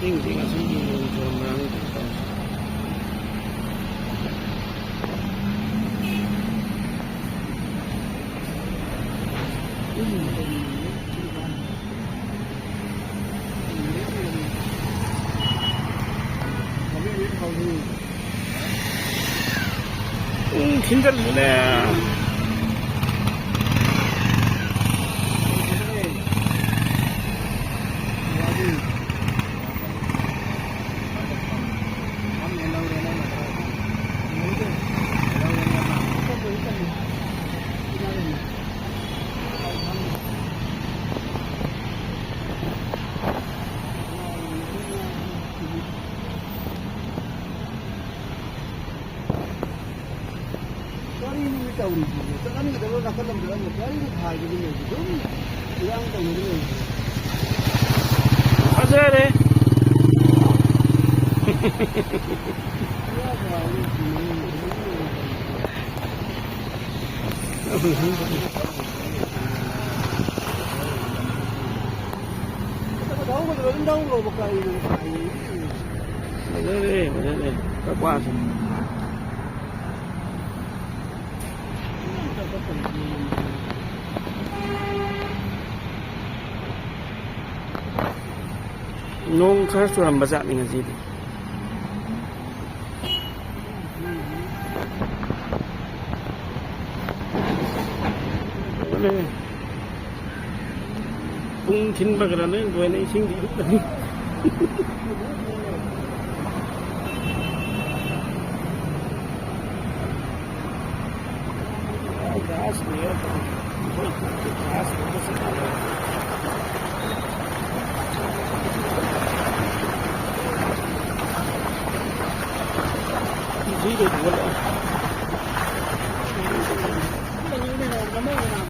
ꯏꯁꯤꯡꯁꯤ ꯉꯁꯤꯒꯤ ꯅꯣꯡ ꯆꯨꯔꯝꯕ꯭ꯔꯥ ꯇꯧꯔꯤꯁꯦ. 힘들네. 하자래. Đấy, các qua rồi. Nung khá suram bazat dengan sini. Boleh. Mungkin bagaimana dua ini sing di tadi. Gas dia. Gas itu sih. Jadi